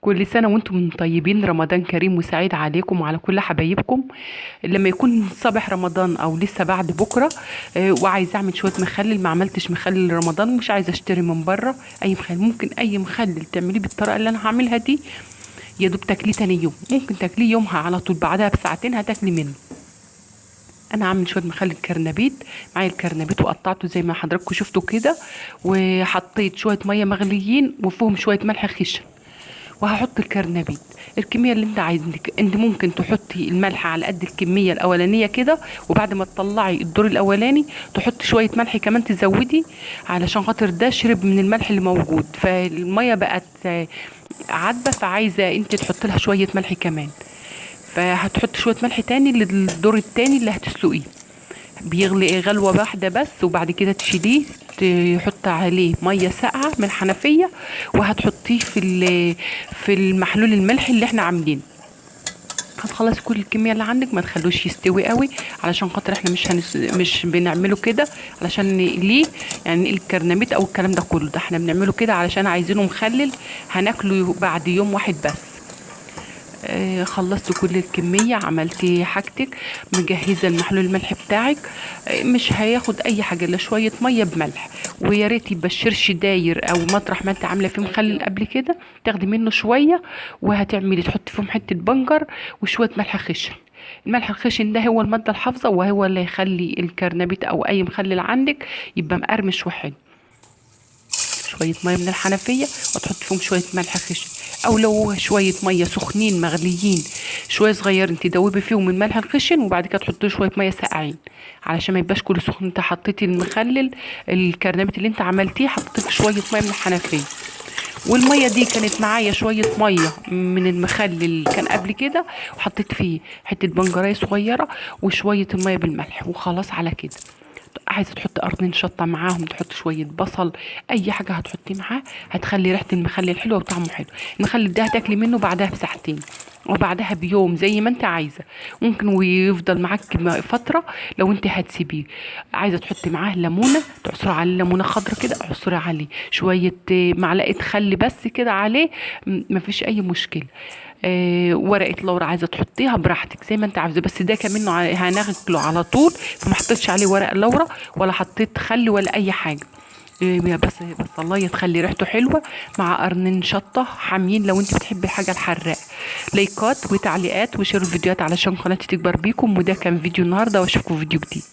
كل سنة وانتم طيبين. رمضان كريم وسعيد عليكم وعلى كل حبايبكم. لما يكون صباح رمضان او لسه بعد بكرة، وعايزة اعمل شوية مخلل، ما عملتش مخلل رمضان ومش عايزة اشتري من بره اي مخلل. ممكن اي مخلل تعمليه بالطريقة اللي انا هعملها دي، يا دوب تاكليه تاني يوم، ممكن تاكليه يومها على طول، بعدها بساعتين هتاكلي منه. انا عامل شويه مخلل كرنبيت. معايا الكرنبيت وقطعته زي ما حضراتكم شفتوا كده، وحطيت شويه ميه مغليين وفيهم شويه ملح خشن، وهحط الكرنبيت. الكميه اللي انت عايزك، انت ممكن تحطي الملح على قد الكميه الاولانيه كده، وبعد ما تطلعي الدور الاولاني تحطي شويه ملح كمان تزودي، علشان خاطر ده شرب من الملح اللي موجود، فالميه بقت عذبه، فعايزه انت تحطي لها شويه ملح كمان. فهتحط شويه ملح تاني للدور التاني اللي هتسلقيه. بيغلي غلوه واحده بس، وبعد كده تشيليه، تحط عليه ميه ساقعه من الحنفيه، وهتحطيه في المحلول الملح اللي احنا عاملينه. هتخلصي كل الكميه اللي عندك، ما تخلوش يستوي قوي، علشان خاطر احنا مش بنعمله كده علشان نقليه، يعني نقلي الكرنبيت او الكلام ده كله، ده احنا بنعمله كده علشان عايزينه مخلل، هناكله بعد يوم واحد بس. خلصت كل الكمية، عملتي حاجتك، مجهزة المحلول الملح بتاعك. مش هياخد اي حاجة الا شوية مية بملح، ويا ريت يبقى الشرش داير، او مطرح ما انت عاملة فيه مخلل قبل كده تاخدي منه شوية، وهتعملي تحطي فيهم حتة بنجر وشوية ملح خشن. الملح الخشن ده هو المادة الحافظة، وهو اللي هيخلي الكرنبيت او اي مخلل عندك يبقى مقرمش وحلو. شويه ميه من الحنفيه وتحط فيهم شويه ملح خشن، او لو شويه ميه سخنين مغليين شويه صغيرين تدوبي فيهم الملح الخشن، وبعد كده تحطي شويه ميه ساقعين علشان ما يبقاش كله سخن. انت حطيتي المخلل الكرنبيت اللي انت عملتيه، حطيتي في شويه ميه من الحنفيه، والميه دي كانت معايا شويه ميه من المخلل اللي كان قبل كده، وحطيت فيه حته بنجريه صغيره وشويه الميه بالملح، وخلاص على كده. عايزه تحط قرنين شطه معاهم، تحط شويه بصل، اي حاجه هتحطيه معاه هتخلي ريحه المخلل حلوه وطعمه حلو. المخلل ده هتاكلي منه بعدها بساعتين وبعدها بيوم زي ما انت عايزه، ممكن ويفضل معاك فتره لو انت هتسيبيه. عايزه تحطي معاه ليمونه، تعصري عليه ليمونه خضرا كده، اعصري عليه شويه معلقه خل بس كده عليه، مفيش اي مشكله. ورقه لورا عايزه تحطيها براحتك زي ما انت عايزه، بس ده كمان هناكله على طول، فما حطيتش عليه ورق لورا ولا حطيت خل ولا اي حاجه. بس الله تخلي ريحته حلوه، مع قرنين شطه حامين لو انت بتحبي الحاجه الحراقه. لايكات وتعليقات وشيروا الفيديوهات علشان قناتي تكبر بيكم. وده كان فيديو النهارده، واشوفكم في فيديو جديد.